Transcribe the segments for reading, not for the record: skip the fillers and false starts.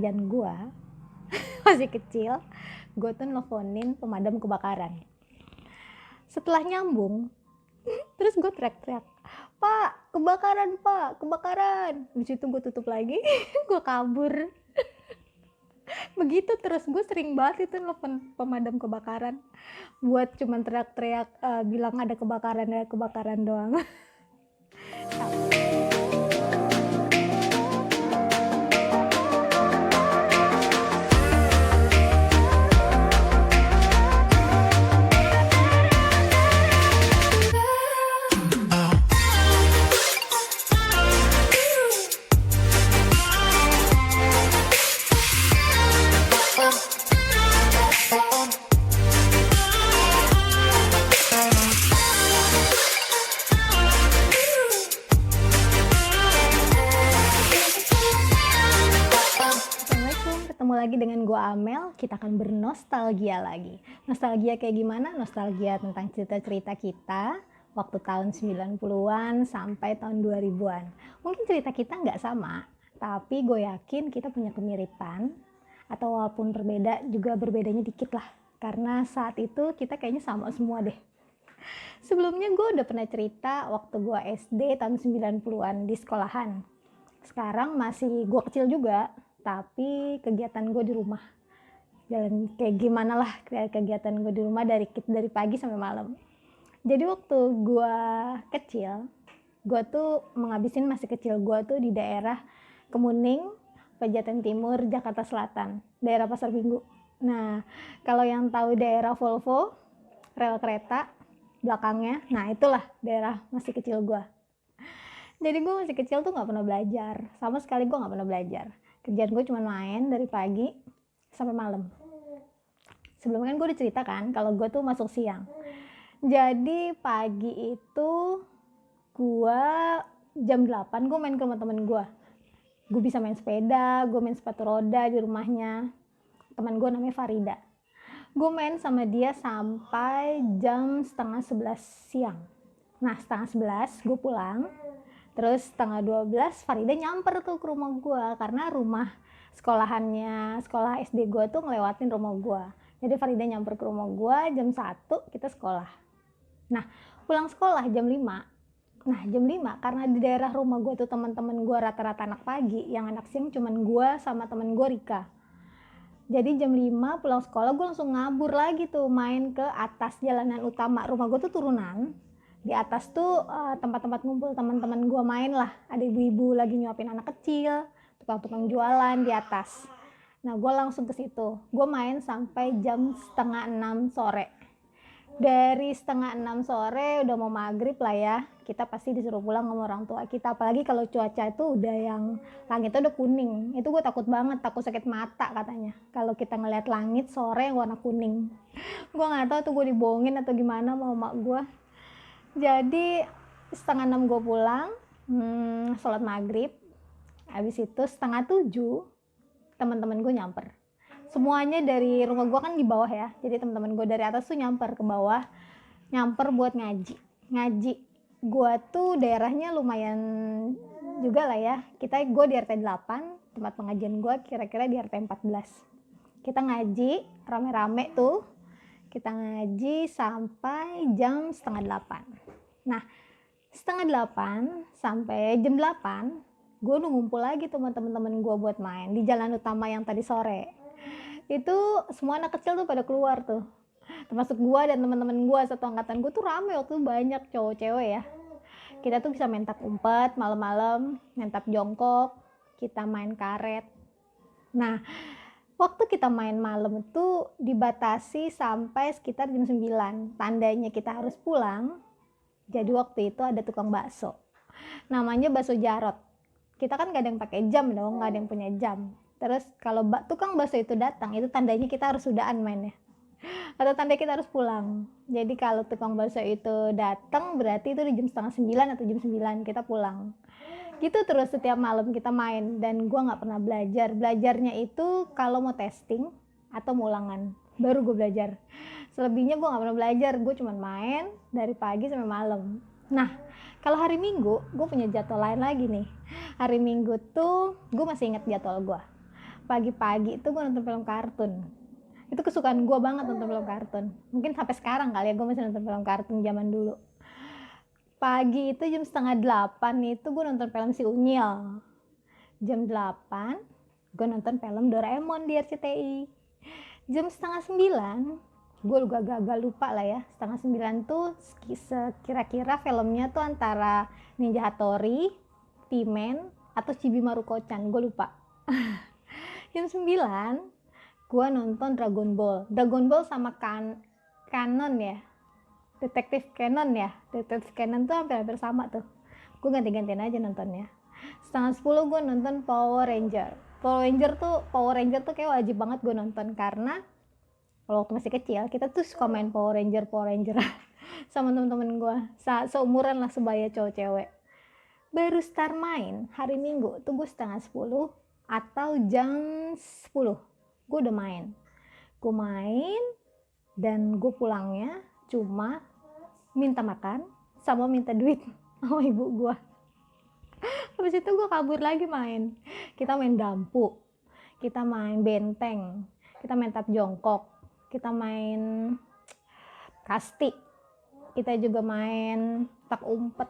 kerjaan gue masih kecil, gue tuh nelfonin pemadam kebakaran. Setelah nyambung, terus gue teriak-teriak, "Pak, kebakaran pak, kebakaran." Habis itu gue tutup lagi, gue kabur. Begitu terus, gue sering banget itu nelfon pemadam kebakaran buat cuman teriak-teriak, bilang ada kebakaran doang. Assalamualaikum, ketemu lagi dengan gue Amel. Kita akan bernostalgia lagi. Nostalgia kayak gimana? Nostalgia tentang cerita-cerita kita waktu tahun 90-an sampai tahun 2000-an. Mungkin cerita kita nggak sama, tapi gue yakin kita punya kemiripan, atau walaupun berbeda, juga berbedanya dikit lah. Karena saat itu kita kayaknya sama semua deh. Sebelumnya gue udah pernah cerita waktu gue SD tahun 90-an di sekolahan. Sekarang masih gue kecil juga, tapi kegiatan gue di rumah. Jalan kayak gimana lah kegiatan gue di rumah dari pagi sampai malam. Jadi waktu gue kecil, gue tuh menghabisin masa kecil gue tuh di daerah Kemuning, Pejaten Timur, Jakarta Selatan, daerah Pasar Minggu. Nah, kalau yang tahu daerah Volvo, rel kereta belakangnya, nah itulah daerah masih kecil gue. Jadi gue masih kecil tuh nggak pernah belajar, sama sekali gue nggak pernah belajar. Kerjaan gue cuma main dari pagi sampai malam. Sebelumnya kan gue diceritakan kalau gue tuh masuk siang. Jadi pagi itu gue jam 8 gue main ke rumah temen gue. Gue bisa main sepeda, gue main sepatu roda di rumahnya. Teman gue namanya Farida. Gue main sama dia sampai jam 10:30 siang. Nah 10:30 gue pulang. Terus 11:30 Farida nyamper tuh ke rumah gue, karena rumah sekolah SD gue tuh ngelewatin rumah gue. Jadi Farida nyamper ke rumah gue jam 1 kita sekolah. Nah pulang sekolah jam 5. Nah jam 5 karena di daerah rumah gue tuh teman-teman gue rata-rata anak pagi, yang anak siang cuman gue sama temen gue Rika. Jadi jam 5 pulang sekolah gue langsung ngabur lagi tuh main ke atas jalanan utama. Rumah gue tuh turunan. Di atas tuh tempat-tempat ngumpul teman-teman gue main lah. Ada ibu-ibu lagi nyuapin anak kecil, tukang-tukang jualan di atas. Nah gue langsung ke situ. Gue main sampai jam 5:30 sore. Dari 5:30 sore udah mau maghrib lah ya. Kita pasti disuruh pulang sama orang tua kita. Apalagi kalau cuaca itu udah yang langitnya udah kuning. Itu gue takut banget, takut sakit mata katanya. Kalau kita ngeliat langit sore yang warna kuning. Gue nggak tahu tuh gue dibohongin atau gimana sama emak gue. Jadi 5:30 gue pulang, sholat maghrib. Habis itu 6:30 teman-teman gue nyamper. Semuanya dari rumah gue kan di bawah ya. Jadi teman-teman gue dari atas tuh nyamper ke bawah, nyamper buat ngaji. Gue tuh daerahnya lumayan juga lah ya. Gue di RT 8, tempat pengajian gue kira-kira di RT 14. Kita ngaji rame-rame tuh. Kita ngaji sampai jam 7:30. Nah 7:30 sampai jam 8 gue udah ngumpul lagi tuh sama temen-temen gue buat main di jalan utama yang tadi sore. Itu semua anak kecil tuh pada keluar tuh, termasuk gue dan teman-teman gue satu angkatan gue tuh rame waktu banyak cowok cewek ya. Kita tuh bisa main tak umpet malam-malam, main tap jongkok, kita main karet. Nah waktu kita main malam itu dibatasi sampai sekitar jam 9. Tandanya kita harus pulang. Jadi waktu itu ada tukang bakso. Namanya bakso Jarot. Kita kan gak ada yang pakai jam dong, gak ada yang punya jam. Terus kalau tukang bakso itu datang, itu tandanya kita harus sudahan mainnya. Atau tanda kita harus pulang. Jadi kalau tukang bakso itu datang berarti itu di jam 8:30 atau jam 9 kita pulang. Gitu terus setiap malam kita main, dan gue nggak pernah belajar. Belajarnya itu kalau mau testing atau mau ulangan baru gue belajar. Selebihnya gue nggak pernah belajar, gue cuma main dari pagi sampai malam. Nah kalau hari Minggu gue punya jadwal lain lagi nih. Hari Minggu tuh gue masih ingat jadwal gue. Pagi-pagi itu gue nonton film kartun. Itu kesukaan gue banget nonton film kartun. Mungkin sampai sekarang kali ya gue masih nonton film kartun zaman dulu. Pagi itu jam 7:30 itu gue nonton film Si Unyil. Jam 8 gue nonton film Doraemon di RCTI. Jam 8:30 gue juga agak lupa lah ya. 8:30 tuh kira-kira filmnya tuh antara Ninja Hattori, T-Man, atau Chibi Maruko-chan, gue lupa. Jam 9 gue nonton Dragon Ball. Dragon Ball sama Canon ya, Detektif Canon ya. Detektif Canon tuh hampir sama tuh. Gue ganti-gantian aja nontonnya. 9:30 gue nonton Power Ranger. Power Ranger tuh kayak wajib banget gue nonton, karena kalau waktu masih kecil kita tuh suka main Power Ranger sama temen-temen gue, seumuran lah, sebaya cowok cewek. Baru start main hari Minggu tuh gue 9:30 atau jam 10 gue udah main. Gue main dan gue pulangnya cuma minta makan sama minta duit sama ibu gue. Habis itu gue kabur lagi main. Kita main dampu, kita main benteng, kita main tap jongkok, kita main kasti, kita juga main tak umpet.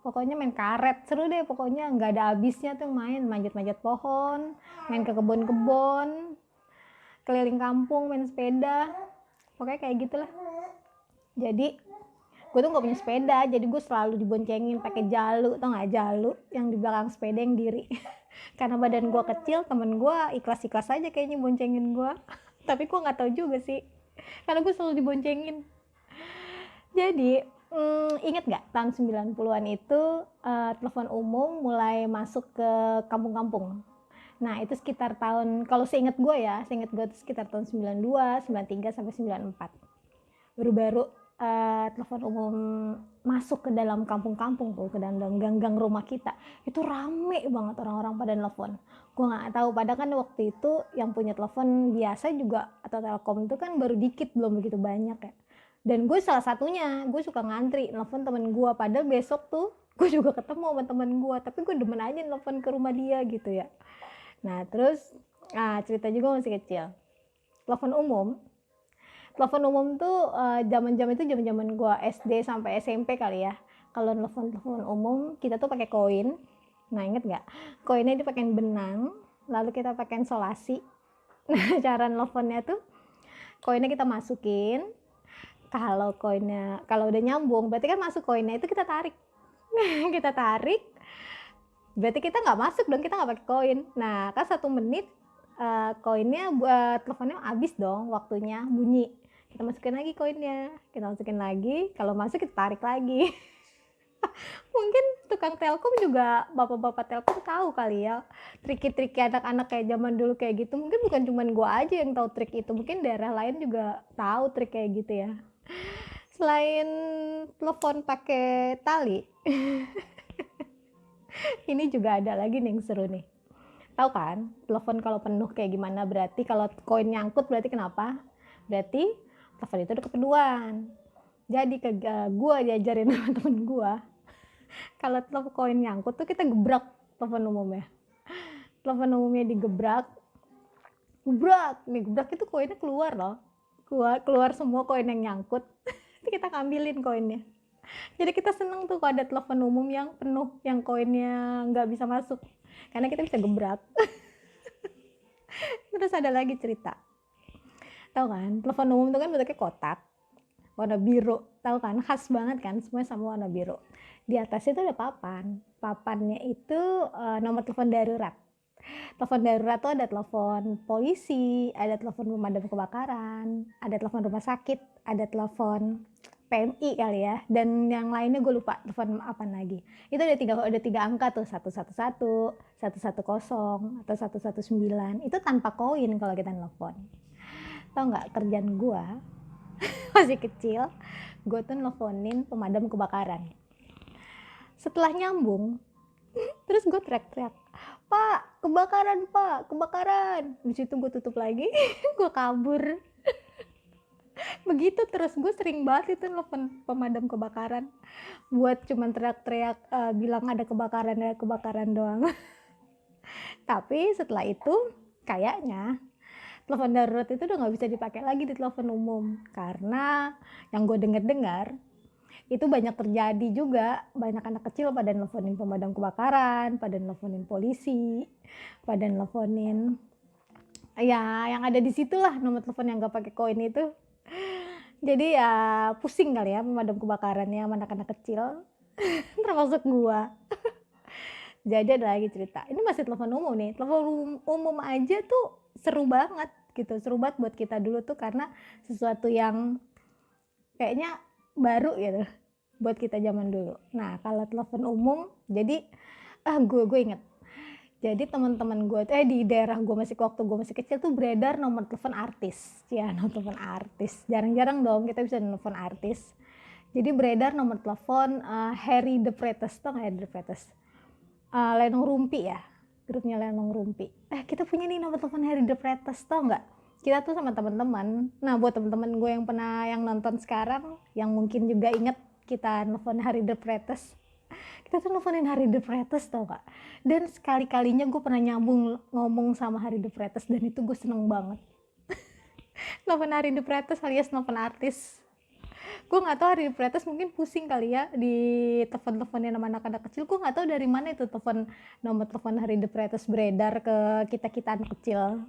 Pokoknya main karet, seru deh pokoknya, nggak ada habisnya tuh main. Manjat-manjat pohon, main ke kebun-kebun, keliling kampung, main sepeda, pokoknya kayak gitulah. Jadi gue tuh nggak punya sepeda, jadi gue selalu diboncengin pakai jalu, tau nggak, jalu yang di belakang sepeda yang diri. Karena badan gue kecil, temen gue ikhlas-ikhlas aja kayaknya boncengin gue. Tapi gue nggak tahu juga sih, karena gue selalu diboncengin. Jadi inget nggak tahun 90-an itu telepon umum mulai masuk ke kampung-kampung. Nah itu sekitar tahun, kalau seinget gue itu sekitar tahun 92, 93 sampai 94. Baru-baru telepon umum masuk ke dalam kampung-kampung tuh, ke dalam gang-gang rumah kita. Itu rame banget orang-orang pada nelfon. Gue nggak tahu, padahal kan waktu itu yang punya telepon biasa juga atau Telkom itu kan baru dikit, belum begitu banyak ya. Dan gue salah satunya, gue suka ngantri nelfon temen gue, padahal besok tuh gue juga ketemu sama temen gue, tapi gue demen aja nelfon ke rumah dia gitu ya. Nah terus cerita juga masih kecil, telepon umum tuh zaman-zaman itu zaman-zaman gue SD sampai SMP kali ya. Kalau telepon umum kita tuh pakai koin. Nah inget nggak, koinnya dipakein benang, lalu kita pakein solasi. Nah cara nelfonnya tuh, koinnya kita masukin, kalau udah nyambung berarti kan masuk koinnya, itu kita tarik. Kita tarik berarti kita nggak masuk dong, kita nggak pakai koin. Nah kan 1 menit koinnya buat teleponnya habis dong, waktunya bunyi. Kita masukin lagi koinnya, kita masukin lagi, kalau masuk kita tarik lagi. Mungkin tukang Telkom juga, bapak-bapak Telkom tahu kali ya trik-trik anak-anak kayak zaman dulu kayak gitu. Mungkin bukan cuma gua aja yang tahu trik itu, mungkin daerah lain juga tahu trik kayak gitu ya. Selain telepon pakai tali, ini juga ada lagi nih yang seru nih. Tahu kan telepon kalau penuh kayak gimana? Berarti kalau koin nyangkut berarti kenapa? Berarti telepon itu udah kepeduan. Jadi gue diajarin sama temen gue, kalau telepon koin nyangkut tuh kita gebrak telepon umumnya. Telepon umumnya digebrak, gebrak itu koinnya keluar loh. Keluar semua koin yang nyangkut. Kita ngambilin koinnya. Jadi kita seneng tuh kalau ada telepon umum yang penuh, yang koinnya nggak bisa masuk, karena kita bisa gebrak. Terus ada lagi cerita, tahu kan telepon umum tuh kan bentuknya kotak warna biru, tahu kan, khas banget kan, semuanya sama warna biru. Di atasnya itu ada papannya itu nomor telepon darurat. Telepon darurat tuh ada telepon polisi, ada telepon pemadam kebakaran, ada telepon rumah sakit, ada telepon PMI kali ya, dan yang lainnya gue lupa telepon apa lagi. Itu ada tiga angka tuh, 111, 110 atau 119. Itu tanpa koin kalau kita nelfon. Tahu nggak kerjaan gue masih kecil, gue tuh nelfonin pemadam kebakaran. Setelah nyambung, terus gue teriak-teriak, "Pak, kebakaran!" Di situ gue tutup lagi, gue kabur. Begitu terus, gue sering banget itu nelfon pemadam kebakaran buat cuman teriak-teriak bilang ada kebakaran doang. Tapi setelah itu kayaknya telepon darurat itu udah nggak bisa dipakai lagi di telepon umum, karena yang gue dengar itu banyak terjadi juga, banyak anak kecil pada nelfonin pemadam kebakaran, pada nelfonin polisi, pada nelfonin ya yang ada di situ lah, nomor telepon yang nggak pakai koin itu. Jadi ya pusing kali ya pemadam kebakarannya sama anak-anak kecil, termasuk gua. Jadi ada lagi cerita, ini masih telepon umum nih, telepon umum aja tuh seru banget gitu, seru banget buat kita dulu tuh, karena sesuatu yang kayaknya baru gitu buat kita zaman dulu. Nah kalau telepon umum, jadi gue inget, jadi teman-teman gue di daerah gue waktu gue masih kecil tuh beredar nomor telepon artis, ya nomor telepon artis, jarang-jarang dong kita bisa telepon artis. Jadi beredar nomor telepon Harry the Pretes, tau nggak Harry the Pretes? Lenong Rumpi ya, grupnya Lenong Rumpi. Kita punya nih nomor telepon Harry the Pretes, tau nggak? Kita tuh sama teman-teman. Nah buat teman-teman gue yang nonton sekarang, yang mungkin juga inget kita nelfon Harry the Pretes, kita tuh nelfonin Harry the Pretes, tau gak? Dan sekali-kalinya gue pernah nyambung ngomong sama Harry the Pretes, dan itu gue seneng banget. Nelfon Harry the Pretes alias nelfon artis. Gue gak tahu Harry the Pretes mungkin pusing kali ya di telepon-teleponnya sama anak-anak kecil. Gue gak tahu dari mana itu nomor telepon Harry the Pretes beredar ke kita-kita anak kecil.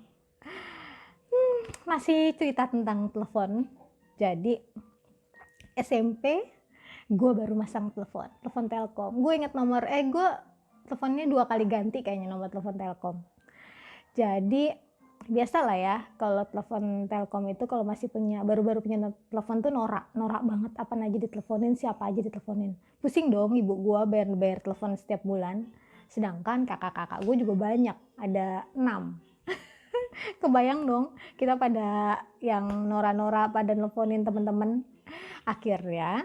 Masih cerita tentang telepon. Jadi SMP gue baru masang telepon Telkom. Gue inget nomor, gue teleponnya 2 kali ganti kayaknya nomor telepon Telkom. Jadi biasa lah ya, kalau telepon Telkom itu kalau masih baru-baru punya telepon tuh norak banget, apa aja diteleponin, siapa aja diteleponin. Pusing dong ibu gue bayar telepon setiap bulan. Sedangkan kakak-kakak gue juga banyak, ada 6. Kebayang dong kita pada yang norak pada teleponin temen-temen. Akhirnya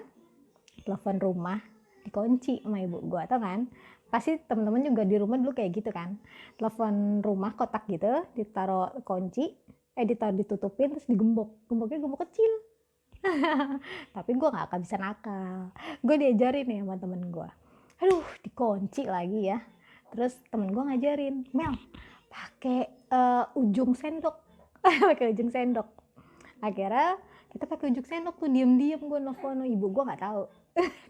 telepon rumah dikunci sama ibu gue, tau kan? Pasti temen-temen juga di rumah dulu kayak gitu kan, telepon rumah kotak gitu, ditaruh kunci, ditutupin terus gemboknya gembok kecil. Tapi gue nggak akan bisa nakal, gue diajarin nih sama temen gue, dikunci lagi ya. Terus temen gue ngajarin, Mel pakai ujung sendok. Pakai ujung sendok. Akhirnya kita pakai ujung sendok tuh, diem-diem gue nelfon, ibu gue nggak tahu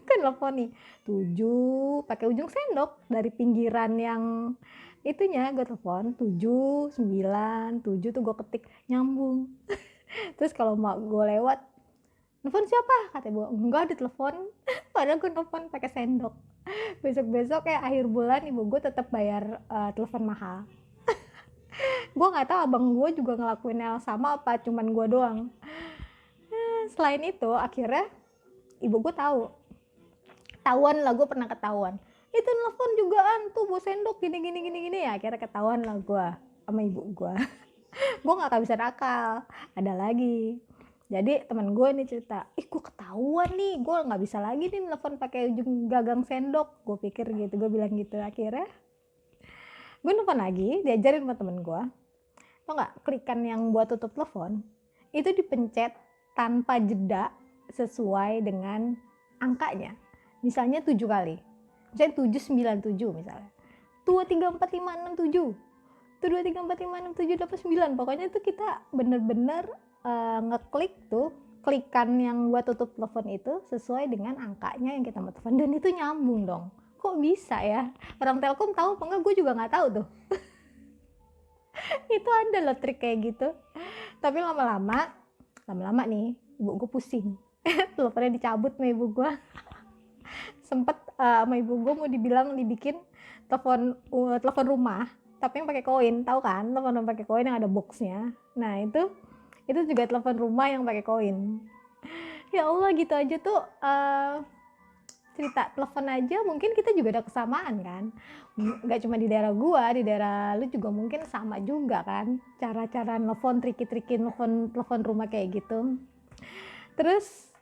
kan nelfon nih 7 pakai ujung sendok dari pinggiran yang itunya, gue telepon 7, 9, 7 tuh gue ketik, nyambung. Terus kalau mak gue lewat, nelfon siapa? Kata gue, enggak ditelepon. Padahal gue nelfon pakai sendok. Besok kayak akhir bulan ibu gue tetap bayar telepon mahal. Gue nggak tahu abang gue juga ngelakuin hal sama apa cuman gue doang. Selain itu akhirnya ibu gue tahuan lah, gue pernah ketahuan, itu nelfon jugaan tuh bawa sendok gini ya. Akhirnya ketahuan lah gue sama ibu gue. Gue nggak akan bisa nakal. Ada lagi, jadi teman gue nih cerita, gue ketahuan nih, gue nggak bisa lagi nih nelfon pakai ujung gagang sendok. Gue pikir gitu, gue bilang gitu. Akhirnya gue nelfon lagi, diajarin sama temen gue, tau nggak, klikan yang buat tutup telepon itu dipencet tanpa jeda sesuai dengan angkanya. Misalnya 7 kali, misalnya 797 misalnya, 2345667, 234566789. Pokoknya itu kita bener-bener ngeklik tuh klikan yang buat tutup telepon itu sesuai dengan angkanya yang kita mau telepon, dan itu nyambung dong. Kok bisa ya? Orang Telkom tahu apa enggak? Gue juga nggak tahu tuh. Itu ada loh trik kayak gitu. Tapi lama-lama nih ibu gue pusing. Teleponnya dicabut sama ibu gue. Sempet sama ibu gue mau dibikin telepon rumah, tapi yang pakai koin, tahu kan? Telepon pakai koin yang ada boxnya. Nah itu juga telepon rumah yang pakai koin. Ya Allah, gitu aja tuh cerita telepon aja mungkin kita juga ada kesamaan kan. Nggak cuma di daerah gua, di daerah lu juga mungkin sama juga kan, cara-cara nelfon, triki-triki telepon rumah kayak gitu. Terus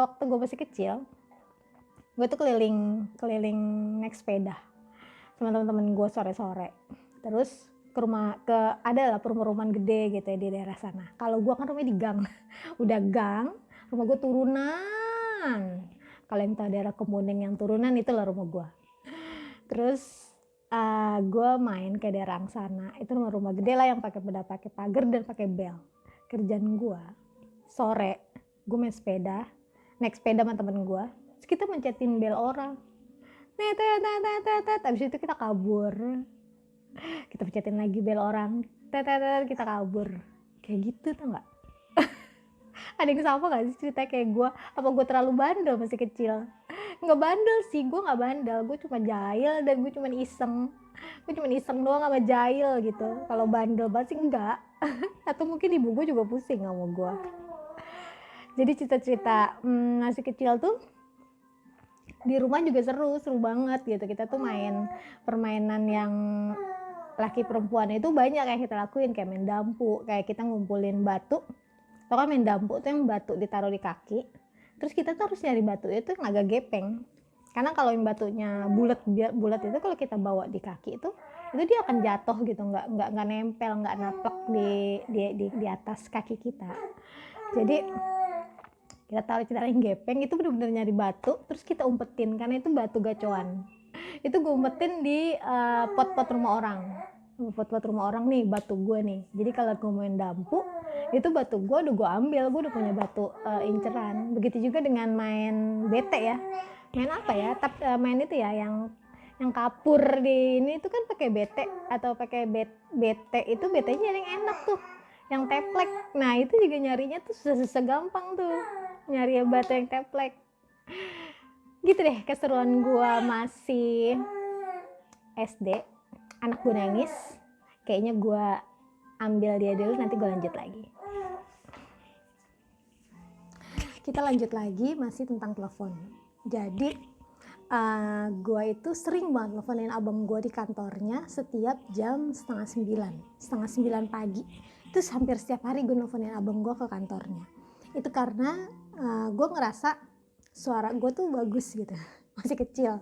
waktu gua masih kecil, gue tuh keliling naik sepeda sama teman-teman gue sore-sore. Terus adalah perumahan gede gitu ya di daerah sana. Kalau gue kan rumahnya di gang. Udah gang, rumah gue turunan. Kalau yang tahu daerah Kemuning yang turunan, itulah rumah gue. Terus gue main ke daerah sana, itu rumah-rumah gede lah yang pakai pagar dan pakai bel. Kerjaan gue sore, gue main sepeda, naik sepeda sama temen gue, terus kita mencetin bel orang, abis itu kita kabur, kita pencetin lagi bel orang, kita kabur, kayak gitu tau nggak? Ada yang sama gak sih cerita kayak gue? Apa gue terlalu bandel masih kecil? Nggak bandel sih, gue nggak bandel, gue cuma jahil dan gue cuma iseng doang sama jahil gitu. Kalau bandel banget sih enggak. Atau mungkin ibu gue juga pusing sama gue. Jadi cerita-cerita masih kecil tuh di rumah juga seru banget gitu. Kita tuh main permainan yang laki perempuan itu banyak yang kita lakuin, kayak main dampu, kayak kita ngumpulin batu. Tau kan main dampu tuh yang batu ditaruh di kaki, terus kita tuh harus nyari batu itu yang agak gepeng, karena kalau yang batunya bulat itu kalau kita bawa di kaki itu dia akan jatuh gitu, nggak nempel, nggak naplek di atas kaki kita. Jadi kita taruh yang gepeng itu benar-benar nyari batu, terus kita umpetin, karena itu batu gacoan. Itu gue umpetin di pot-pot rumah orang nih, batu gue nih. Jadi kalau gue main dampu, itu batu gue udah gue ambil, gue udah punya batu inceran. Begitu juga dengan main bete ya. Main apa ya? Main itu ya yang kapur di ini itu kan pakai bete atau pakai bete, itu betenya yang enak tuh, yang teplek. Nah itu juga nyarinya tuh susah gampang tuh, nyari batu yang teplek. Gitu deh keseruan gue masih SD. Anak gue nangis, kayaknya gue ambil dia dulu, nanti gue lanjut lagi. Kita lanjut lagi masih tentang telepon. Jadi gue itu sering banget teleponin abang gue di kantornya setiap jam 8:30 pagi. Itu hampir setiap hari gue teleponin abang gue ke kantornya. Itu karena gue ngerasa suara gue tuh bagus gitu, masih kecil.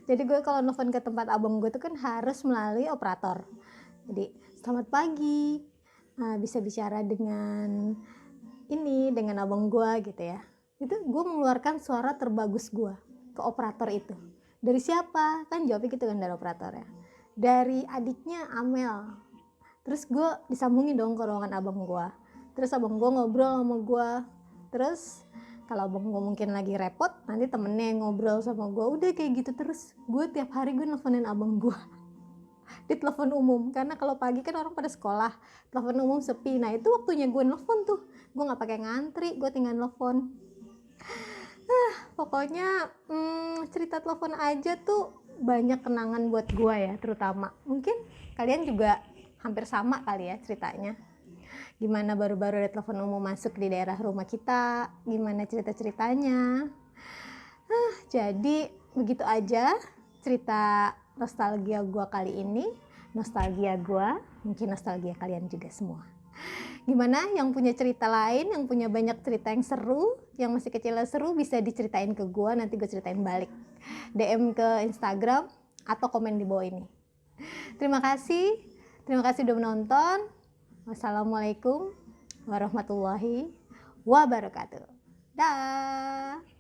Jadi gue kalau nelfon ke tempat abang gue tuh kan harus melalui operator. Jadi selamat pagi, bisa bicara dengan abang gue gitu ya. Itu gue mengeluarkan suara terbagus gue ke operator itu. Dari siapa? Kan jawabnya gitu kan, dari operator ya. Dari adiknya Amel. Terus gue disambungin dong ke ruangan abang gue. Terus abang gue ngobrol sama gue. Terus kalau abang gue mungkin lagi repot, nanti temennya yang ngobrol sama gue. Udah kayak gitu terus. Gue tiap hari gue nelfonin abang gue di telepon umum, karena kalau pagi kan orang pada sekolah, telepon umum sepi. Nah itu waktunya gue nelfon tuh, gue nggak pakai ngantri, gue tinggal nelfon. Pokoknya cerita telepon aja tuh banyak kenangan buat gue ya, terutama. Mungkin kalian juga hampir sama kali ya ceritanya. Gimana baru-baru ada telepon umum masuk di daerah rumah kita, gimana cerita-ceritanya. Jadi begitu aja cerita nostalgia gue kali ini. Nostalgia gue, mungkin nostalgia kalian juga semua. Gimana yang punya cerita lain, yang punya banyak cerita yang seru, yang masih kecil seru, bisa diceritain ke gue, nanti gue ceritain balik. DM ke Instagram atau komen di bawah ini. Terima kasih udah menonton. Wassalamualaikum warahmatullahi wabarakatuh. Dah.